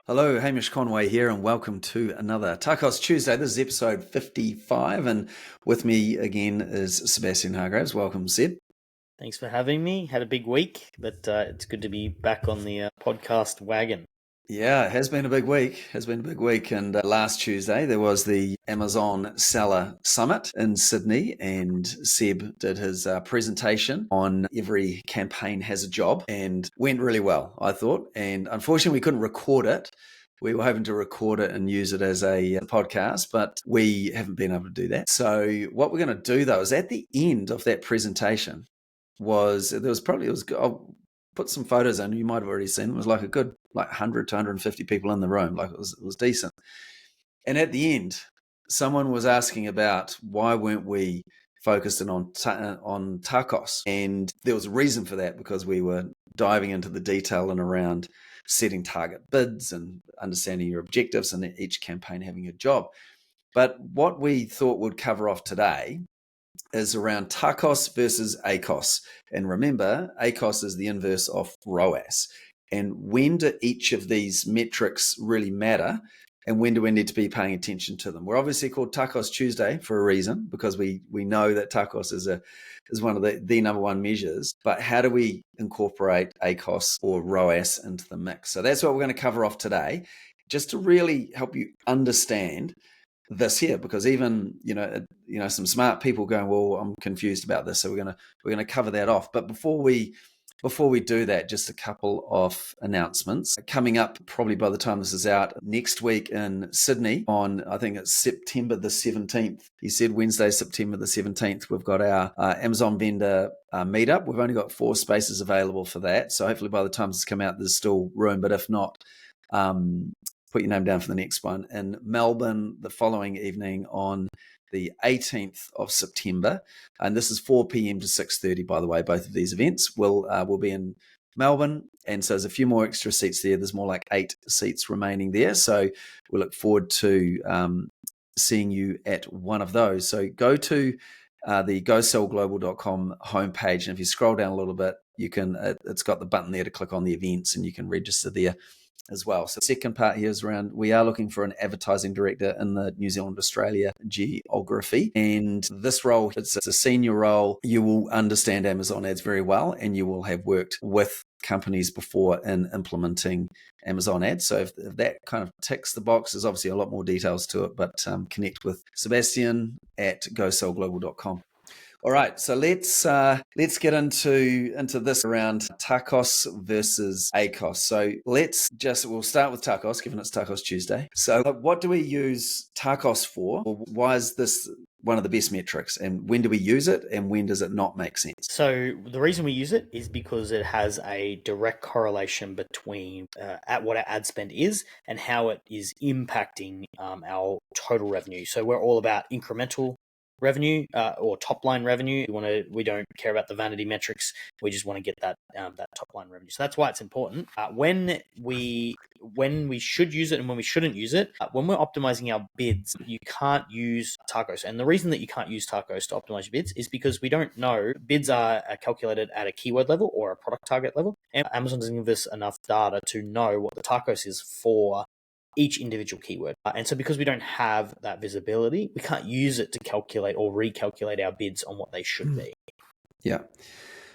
Hello, Hamish Conway here, and welcome to another TACOS Tuesday. This is episode 55, and with me again is Sebastian Hargraves. Welcome, Seb. Thanks for having me. Had a big week, but it's good to be back on the podcast wagon. Yeah, it has been a big week. And last Tuesday there was the Amazon Seller Summit in Sydney, and Seb did his presentation on every campaign has a job, and went really well, I thought. And unfortunately, we couldn't record it. We were hoping to record it and use it as a podcast, but we haven't been able to do that. So what we're going to do though is at the end of that presentation I'll put some photos in. You might have already seen them. It was like a good 100 to 150 people in the room. Like it was decent. And at the end, someone was asking about why weren't we focused on TACOS, and there was a reason for that, because we were diving into the detail and around setting target bids and understanding your objectives and each campaign having a job. But what we thought would cover off today is around TACOS versus ACOS. And remember, ACOS is the inverse of ROAS. And when do each of these metrics really matter? And when do we need to be paying attention to them? We're obviously called TACOS Tuesday for a reason, because we know that TACOS is one of the number one measures. But how do we incorporate ACOS or ROAS into the mix? So that's what we're going to cover off today, just to really help you understand this here, because even some smart people going, well, I'm confused about this, so we're gonna cover that off. But before we do that, just a couple of announcements coming up. Probably by the time this is out, next week in Sydney on, I think it's September the 17th. He said Wednesday, September the 17th. We've got our Amazon vendor meetup. We've only got 4 spaces available for that, so hopefully by the time this come out, there's still room. But if not, put your name down for the next one. In Melbourne the following evening on the 18th of September. And this is 4 p.m. to 6:30, by the way. Both of these events will be in Melbourne. And so there's a few more extra seats there. There's more like 8 seats remaining there. So we look forward to seeing you at one of those. So go to the GoSellGlobal.com homepage. And if you scroll down a little bit, you can, it's got the button there to click on the events, and you can register there as well. So the second part here is around, we are looking for an advertising director in the New Zealand, Australia geography. And this role, it's a senior role. You will understand Amazon ads very well, and you will have worked with companies before in implementing Amazon ads. So if that kind of ticks the box, there's obviously a lot more details to it, but connect with Sebastian at GoSellGlobal.com. All right, so let's get into this around TACOS versus ACOS. So we'll start with TACOS, given it's TACOS Tuesday. So what do we use TACOS for? Or why is this one of the best metrics, and when do we use it, and when does it not make sense? So the reason we use it is because it has a direct correlation between at what our ad spend is and how it is impacting our total revenue. So we're all about incremental revenue or top line revenue. We don't care about the vanity metrics. We just want to get that top line revenue. So that's why it's important. When we should use it and when we shouldn't use it. When we're optimizing our bids, you can't use TACOS. And the reason that you can't use TACOS to optimize your bids is because we don't know. Bids are calculated at a keyword level or a product target level. And Amazon doesn't give us enough data to know what the TACOS is for each individual keyword. And so because we don't have that visibility, we can't use it to calculate or recalculate our bids on what they should be. Yeah.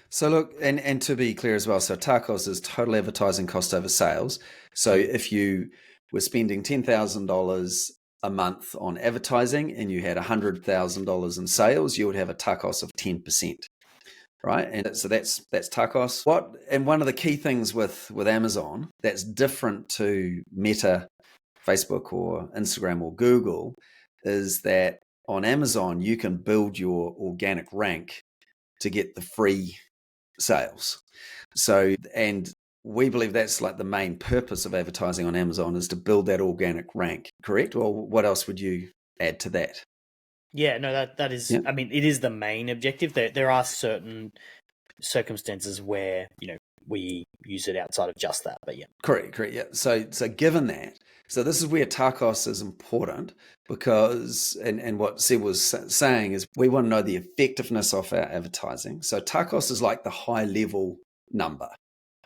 So look, and to be clear as well, so TACOS is total advertising cost over sales. So if you were spending $10,000 a month on advertising and you had $100,000 in sales, you would have a TACOS of 10%. Right, and so that's TACOS. One of the key things with Amazon that's different to Meta, Facebook, or Instagram, or Google, is that on Amazon you can build your organic rank to get the free sales. So, and we believe that's like the main purpose of advertising on Amazon, is to build that organic rank. Correct? Or what else would you add to that? Yeah, no, that is, yeah. I mean, it is the main objective. There are certain circumstances where, we use it outside of just that, but yeah. Correct, yeah. So given that, so this is where TACOS is important, because, and what Seb was saying is, we want to know the effectiveness of our advertising. So TACOS is like the high level number,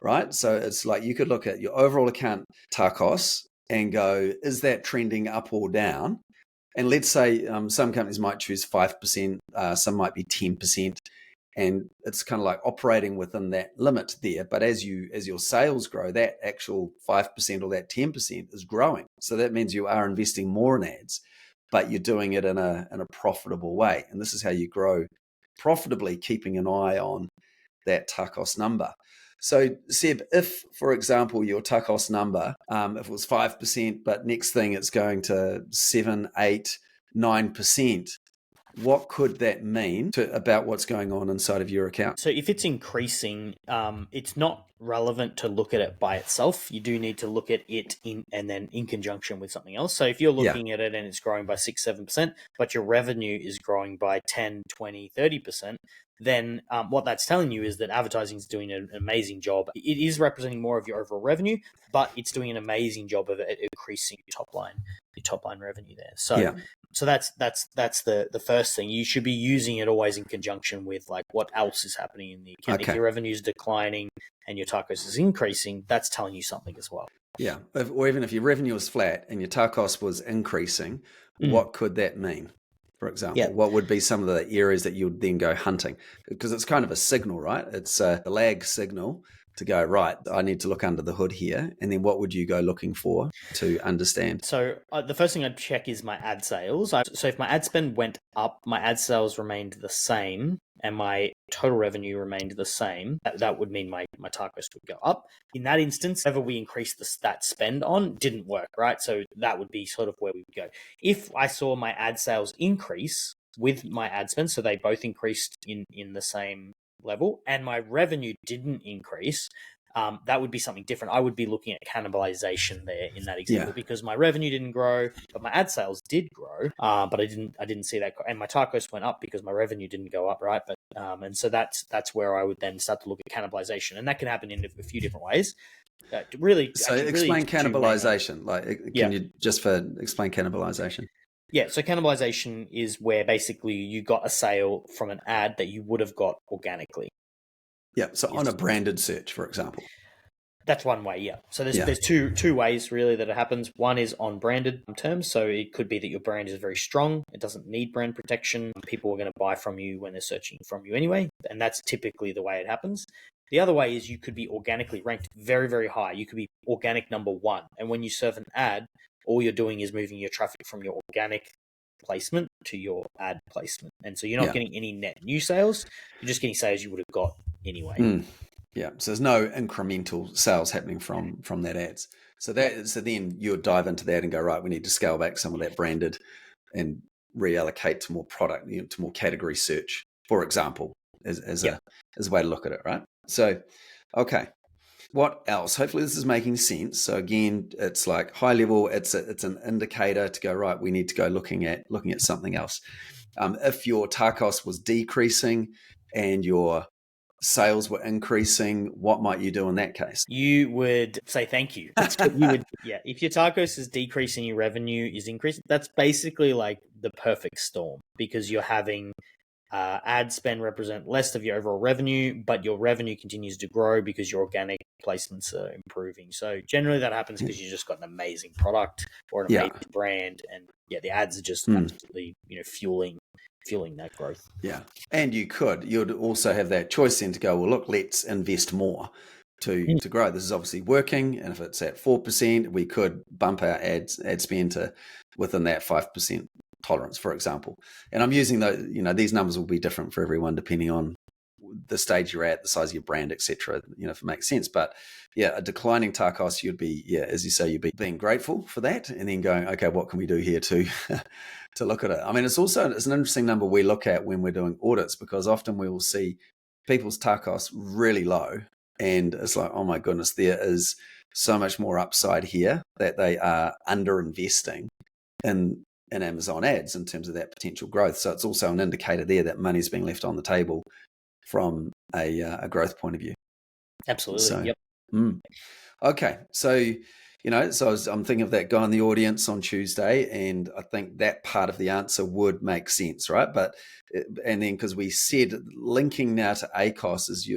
right? So it's like, you could look at your overall account TACOS, and go, is that trending up or down? And let's say some companies might choose 5%, some might be 10%. And it's kind of like operating within that limit there. But as your sales grow, that actual 5% or that 10% is growing. So that means you are investing more in ads, but you're doing it in a profitable way. And this is how you grow profitably, keeping an eye on that TACOS number. So Seb, if, for example, your TACOS number, if it was 5%, but next thing it's going to 7, 8, 9%, what could that mean about what's going on inside of your account? So if it's increasing, it's not relevant to look at it by itself. You do need to look at it in conjunction with something else. So if you're looking at it and it's growing by 6, 7%, but your revenue is growing by 10, 20, 30%, then what that's telling you is that advertising is doing an amazing job. It is representing more of your overall revenue, but it's doing an amazing job of increasing your top line revenue there. So that's the first thing. You should be using it always in conjunction with like what else is happening in the account. Okay. If your revenue is declining and your TACOS is increasing, that's telling you something as well. Yeah, or even if your revenue was flat and your TACOS was increasing, what could that mean? For example, what would be some of the areas that you would then go hunting? Because it's kind of a signal, right? It's a lag signal to go, right, I need to look under the hood here. And then what would you go looking for to understand? So the first thing I'd check is my ad sales. So if my ad spend went up, my ad sales remained the same, and my total revenue remained the same, that would mean my TACOS would go up. In that instance, whatever we increased that spend on didn't work, right? So that would be sort of where we would go. If I saw my ad sales increase with my ad spend, so they both increased in the same level, and my revenue didn't increase, that would be something different. I would be looking at cannibalization there in that example, because my revenue didn't grow, but my ad sales did grow. But I didn't see that, and my TACOS went up because my revenue didn't go up, right? But and so that's where I would then start to look at cannibalization, and that can happen in a few different ways. Explain cannibalization. Can you just explain cannibalization? Yeah, so cannibalization is where basically you got a sale from an ad that you would have got organically. Yeah, so on a branded search, for example. That's one way, yeah. So there's two ways really that it happens. One is on branded terms. So it could be that your brand is very strong. It doesn't need brand protection. People are going to buy from you when they're searching from you anyway. And that's typically the way it happens. The other way is you could be organically ranked very, very high. You could be organic number 1. And when you serve an ad, all you're doing is moving your traffic from your organic placement to your ad placement. And so you're not getting any net new sales. You're just getting sales you would have got anyway. Yeah, so there's no incremental sales happening from that ads. So then you would dive into that and go, right, we need to scale back some of that branded and reallocate to more product, to more category search, for example, as a way to look at it, right? So, okay. What else? Hopefully this is making sense. So again, it's like high level, it's an indicator to go, right, we need to go looking at something else. If your TACOS was decreasing and your sales were increasing, what might you do in that case? You would say thank you. If your TACOS is decreasing, your revenue is increasing, that's basically like the perfect storm, because you're having ad spend represent less of your overall revenue, but your revenue continues to grow because your organic placements are improving. So generally that happens because you just got an amazing product or an amazing brand, and the ads are just absolutely fueling that growth. Yeah, and you'd also have that choice then to go, well, look, let's invest more to grow. This is obviously working, and if it's at 4%, we could bump our ad spend to within that 5% tolerance, for example. And I'm using these numbers will be different for everyone depending on the stage you're at, the size of your brand, etc. If it makes sense. But a declining TACOS, you'd be, as you say, you'd be being grateful for that, and then going, okay, what can we do here to look at it? I mean, it's an interesting number we look at when we're doing audits, because often we will see people's TACOS really low, and it's like, oh my goodness, there is so much more upside here that they are under investing in Amazon ads in terms of that potential growth. So it's also an indicator there that money's being left on the table from a growth point of view. Absolutely. So, yep. Okay. So, I'm thinking of that guy in the audience on Tuesday, and I think that part of the answer would make sense, right? And then because we said linking now to ACOS is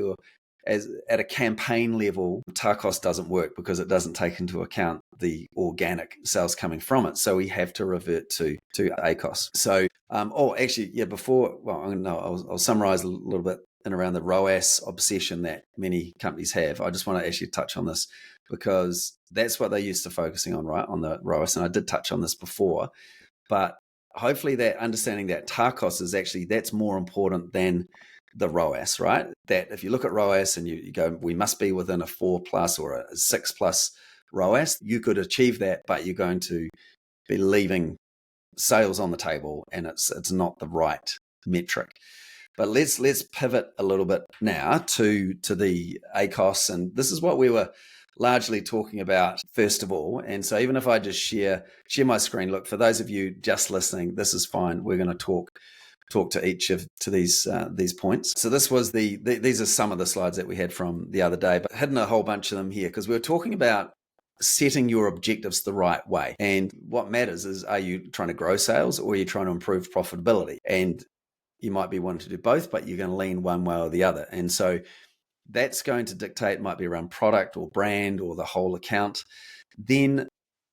as at a campaign level, TACOS doesn't work because it doesn't take into account the organic sales coming from it. So we have to revert to ACOS. So, I'll summarize a little bit in around the ROAS obsession that many companies have. I just want to actually touch on this because that's what they're used to focusing on, right? On the ROAS. And I did touch on this before, but hopefully that understanding that TACOS is actually, that's more important than the ROAS, right? That if you look at ROAS and you go, we must be within a 4+ or a 6+ ROAS, you could achieve that, but you're going to be leaving sales on the table, and it's not the right metric. But let's pivot a little bit now to the ACOS, and this is what we were largely talking about first of all. And so even if I just share my screen, look, for those of you just listening, this is fine. We're going to talk to each of these points. So this was these are some of the slides that we had from the other day, but hidden a whole bunch of them here because we were talking about setting your objectives the right way. And what matters is, are you trying to grow sales or are you trying to improve profitability? And you might be wanting to do both, but you're going to lean one way or the other. And so that's going to dictate, might be around product or brand or the whole account. Then,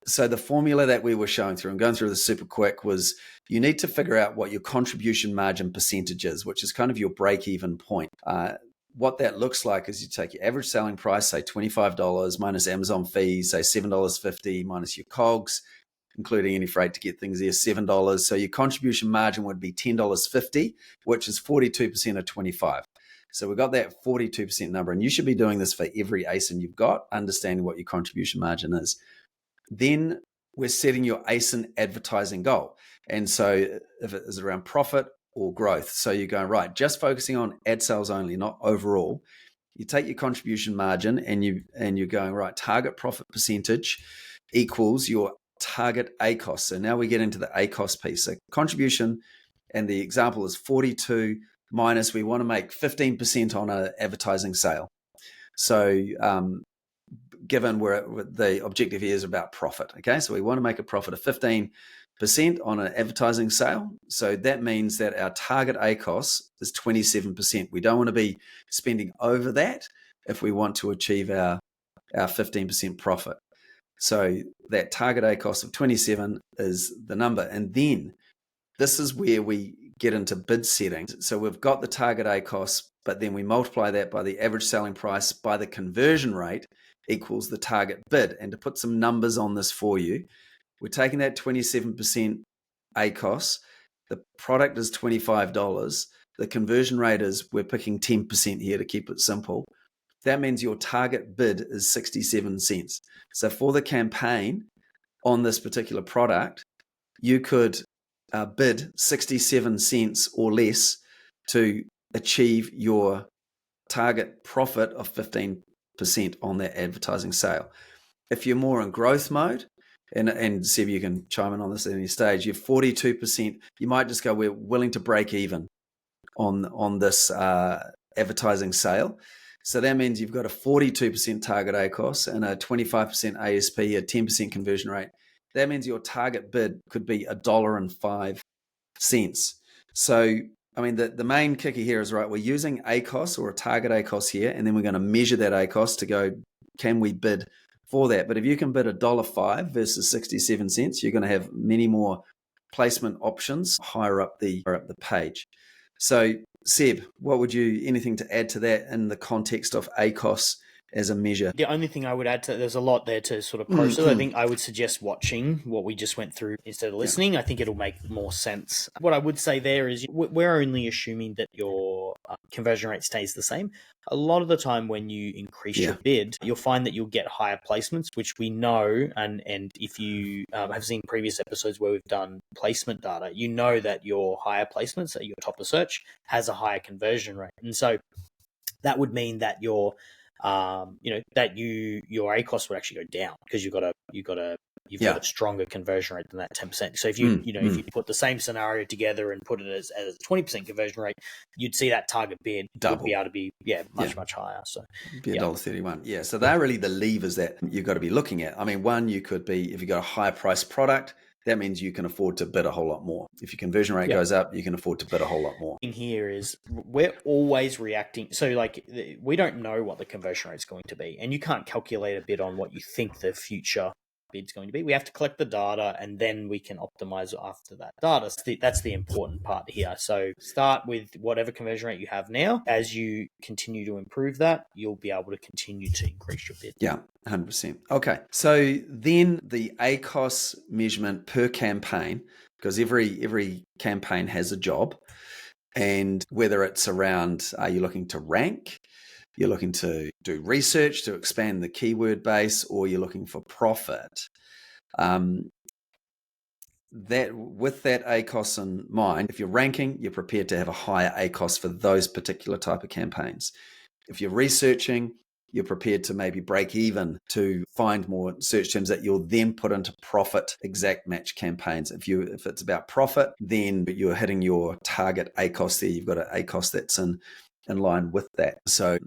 so the formula that we were showing through and going through this super quick was you need to figure out what your contribution margin percentage is, which is kind of your break-even point. What that looks like is you take your average selling price, say $25 minus Amazon fees, say $7.50 minus your COGS, including any freight to get things there, $7. So your contribution margin would be $10.50, which is 42% of 25. So we've got that 42% number, and you should be doing this for every ASIN you've got, understanding what your contribution margin is. Then we're setting your ASIN advertising goal. And so if it is around profit or growth, so you're going, right, just focusing on ad sales only, not overall. You take your contribution margin and you're going, right, target profit percentage equals your target ACOS. So now we get into the ACOS piece. So contribution, and the example is 42 minus, we want to make 15% on an advertising sale. So given where the objective here is about profit, okay? So we want to make a profit of 15% on an advertising sale. So that means that our target ACOS is 27%. We don't want to be spending over that if we want to achieve our 15% profit. So that target ACOS of 27 is the number. And then this is where we get into bid setting. So we've got the target ACOS, but then we multiply that by the average selling price by the conversion rate equals the target bid. And to put some numbers on this for you, we're taking that 27% ACOS. The product is $25. The conversion rate is, we're picking 10% here to keep it simple. That means your target bid is 67 cents. So for the campaign on this particular product, you could bid 67 cents or less to achieve your target profit of 15% on that advertising sale. If you're more in growth mode, and see if you can chime in on this at any stage, you're 42%, you might just go, we're willing to break even on this advertising sale. So that means you've got a 42% target ACOS and a 25% ASP, a 10% conversion rate. That means your target bid could be $1.05. So, I mean, the main kicker here is, right, we're using ACOS or a target ACOS here, and then we're going to measure that ACOS to go, can we bid for that? But if you can bid $1.05 versus 67 cents, you're going to have many more placement options higher up the page. So, Seb, anything to add to that in the context of ACOS as a measure? The only thing I would add to, there's a lot there to sort of process. I think I would suggest watching what we just went through instead of listening. I think it'll make more sense. What I would say there is we're only assuming that your conversion rate stays the same. A lot of the time when you increase your bid, you'll find that you'll get higher placements, which we know. And if you have seen previous episodes where we've done placement data, you know that your higher placements at your top of search has a higher conversion rate. And so that would mean that your ACOS would actually go down because you've got a stronger conversion rate than that 10%. So if you if you put the same scenario together and put it as a 20% conversion rate, you'd see that target bid would be able to be much higher. So be $1.31. Yeah. So they're really the levers that you've got to be looking at. I mean, one, you could be, if you've got a higher price product, that means you can afford to bid a whole lot more. If your conversion rate goes up, you can afford to bid a whole lot more. In here is we're always reacting. So like we don't know what the conversion rate is going to be, and you can't calculate a bid on what you think the future bid's going to be. We have to collect the data, and then we can optimize after that data. So that's the important part here. So start with whatever conversion rate you have now. As you continue to improve that, you'll be able to continue to increase your bid. Yeah, 100%. Okay, so then the ACOS measurement per campaign, because every campaign has a job, and whether it's around, are you looking to rank, you're looking to do research to expand the keyword base, or you're looking for profit. That with that ACOS in mind, if you're ranking, you're prepared to have a higher ACOS for those particular type of campaigns. If you're researching, you're prepared to maybe break even to find more search terms that you'll then put into profit exact match campaigns. If it's about profit, then you're hitting your target ACOS there. You've got an ACOS that's in line with that. So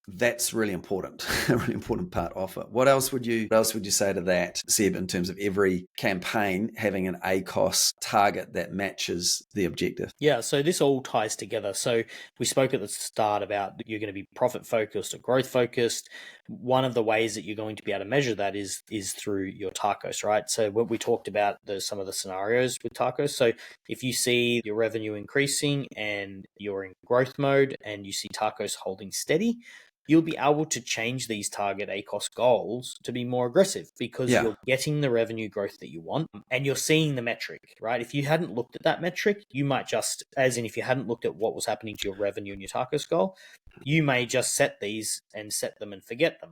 that's really important, a really important part of it. What else would you say to that, Seb, in terms of every campaign having an ACOS target that matches the objective? Yeah, so this all ties together. So we spoke at the start about you're going to be profit focused or growth focused. One of the ways that you're going to be able to measure that is through your TACOS, right? So what we talked about some of the scenarios with TACOS. So if you see your revenue increasing and you're in growth mode and you see TACOS holding steady, you'll be able to change these target ACOS goals to be more aggressive because you're getting the revenue growth that you want and you're seeing the metric, right? If you hadn't looked at that metric, you might just, as in if you hadn't looked at what was happening to your revenue and your TACOS goal, you may just set these and set them and forget them.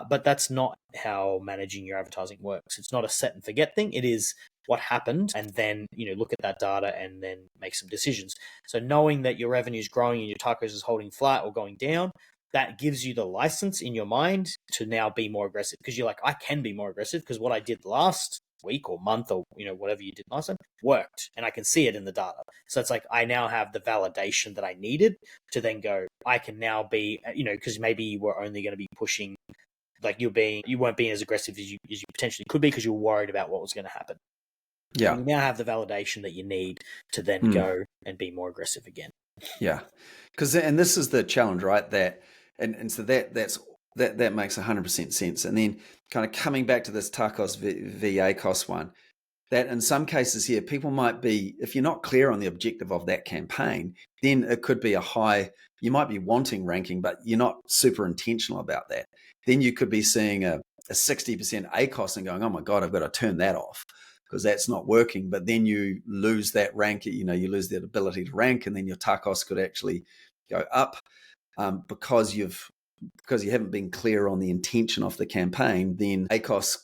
But that's not how managing your advertising works. It's not a set and forget thing. It is what happened and then, look at that data and then make some decisions. So knowing that your revenue is growing and your TACOS is holding flat or going down, that gives you the license in your mind to now be more aggressive because you're like, I can be more aggressive because what I did last week or month or, whatever you did last time worked and I can see it in the data. So it's like, I now have the validation that I needed to then go, I can now be, because maybe you were only going to be pushing, like you weren't being as aggressive as you potentially could be because you were worried about what was going to happen. Yeah. And you now have the validation that you need to then go and be more aggressive again. Yeah. And this is the challenge, right? And so that makes 100% sense. And then kind of coming back to this TACOS v ACOS one, that in some cases here, people might be, if you're not clear on the objective of that campaign, then it could be you might be wanting ranking, but you're not super intentional about that. Then you could be seeing a 60% ACOS and going, oh my God, I've got to turn that off because that's not working. But then you lose that rank, you lose that ability to rank, and then your TACOS could actually go up. Because you haven't been clear on the intention of the campaign, then ACOS,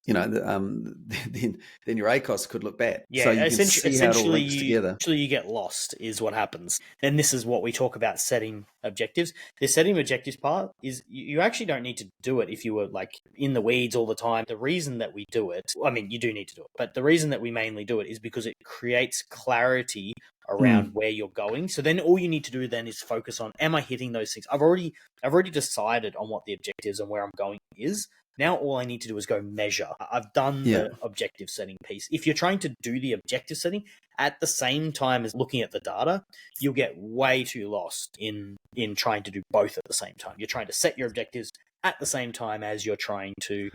then your ACOS could look bad. Yeah, so you can see how it all links together. Essentially, you get lost is what happens. And this is what we talk about setting objectives. The setting objectives part is you actually don't need to do it if you were like in the weeds all the time. The reason that we do it, I mean, you do need to do it, but the reason that we mainly do it is because it creates clarity around where you're going. So then all you need to do then is focus on, am I hitting those things? I've already decided on what the objectives and where I'm going is. Now all I need to do is go measure. I've done the objective setting piece. If you're trying to do the objective setting at the same time as looking at the data, you'll get way too lost in trying to do both at the same time. You're trying to set your objectives at the same time as you're trying to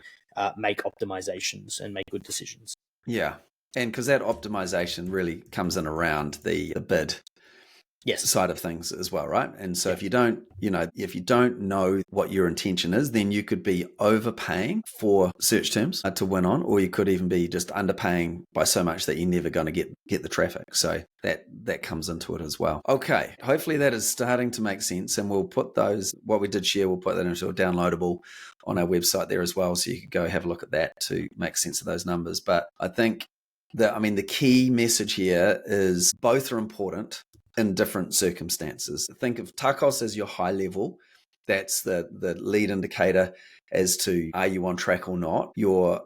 make optimizations and make good decisions. Yeah. And because that optimization really comes in around the bid side of things as well, right? And so if you don't know what your intention is, then you could be overpaying for search terms to win on, or you could even be just underpaying by so much that you're never going to get the traffic. So that comes into it as well. Okay, hopefully that is starting to make sense, and we'll put what we did share, we'll put that into a downloadable on our website there as well, so you could go have a look at that to make sense of those numbers. But I think the key message here is both are important in different circumstances. Think of TACOS as your high level. That's the lead indicator as to are you on track or not. Your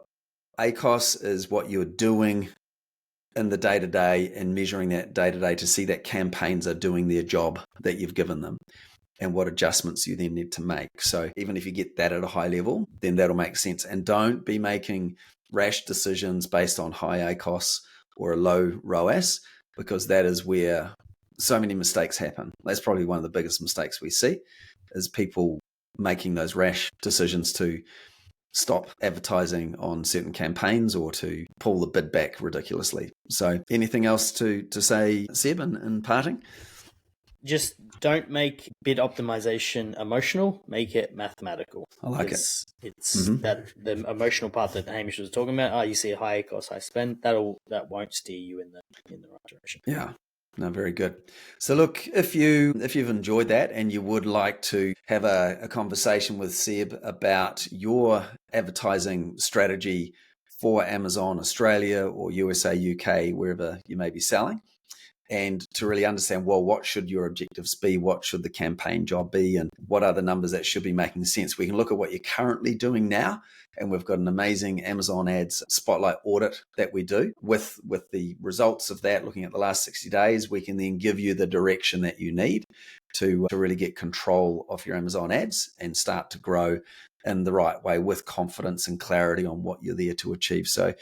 ACOS is what you're doing in the day-to-day and measuring that day-to-day to see that campaigns are doing their job that you've given them and what adjustments you then need to make. So even if you get that at a high level, then that'll make sense. And don't be making rash decisions based on high ACOS or a low ROAS, because that is where so many mistakes happen. That's probably one of the biggest mistakes we see, is people making those rash decisions to stop advertising on certain campaigns or to pull the bid back ridiculously. So anything else to say, Seb, in parting? Just don't make bid optimization emotional, make it mathematical. I like it. It's that the emotional part that Hamish was talking about. Oh, you see a high cost, high spend, that won't steer you in the right direction. Yeah. No, very good. So look, if you've enjoyed that and you would like to have a conversation with Seb about your advertising strategy for Amazon Australia or USA, UK, wherever you may be selling, and to really understand, well, what should your objectives be? What should the campaign job be? And what are the numbers that should be making sense? We can look at what you're currently doing now. And we've got an amazing Amazon ads spotlight audit that we do with the results of that, looking at the last 60 days. We can then give you the direction that you need to really get control of your Amazon ads and start to grow in the right way with confidence and clarity on what you're there to achieve. So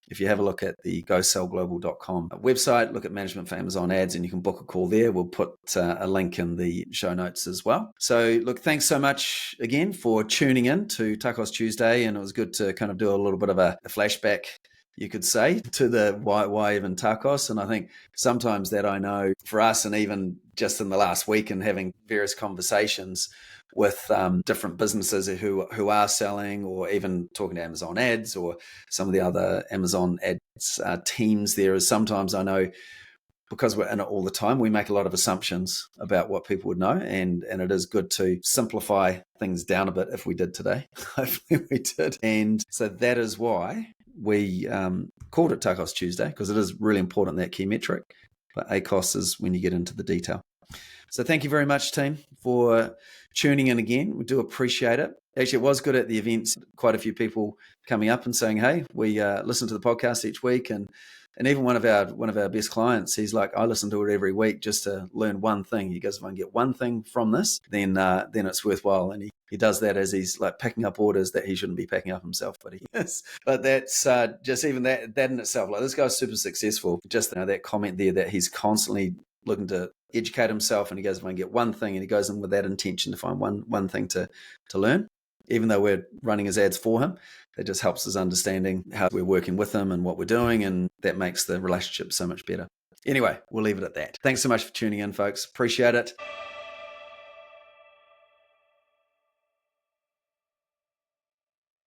if you have a look at the gosellglobal.com website, look at management for Amazon ads, and you can book a call there. We'll put a link in the show notes as well. So look, thanks so much again for tuning in to TACOS Tuesday. And it was good to kind of do a little bit of a flashback, you could say, to the why even TACOS. And I think sometimes that, I know for us, and even just in the last week and having various conversations with different businesses who are selling, or even talking to Amazon ads or some of the other Amazon ads teams, there is sometimes, I know, because we're in it all the time, we make a lot of assumptions about what people would know, and it is good to simplify things down a bit if we did today. Hopefully we did. And so that is why we called it TACOS Tuesday, because it is really important, that key metric. But ACOS is when you get into the detail. So thank you very much, team, for tuning in again. We do appreciate it. Actually, it was good at the events. Quite a few people coming up and saying, hey, we listen to the podcast each week. And even one of our best clients, he's like, I listen to it every week just to learn one thing. He goes, if I can get one thing from this, then it's worthwhile. And he does that as he's like picking up orders that he shouldn't be picking up himself, but he is. But that's just even that in itself. Like, this guy's super successful. Just that comment there, that he's constantly looking to educate himself, and he goes, if I can get one thing, and he goes in with that intention to find one thing to learn, even though we're running his ads for him. It just helps us understanding how we're working with him and what we're doing, and that makes the relationship so much better. Anyway, we'll leave it at that. Thanks so much for tuning in, folks. Appreciate it.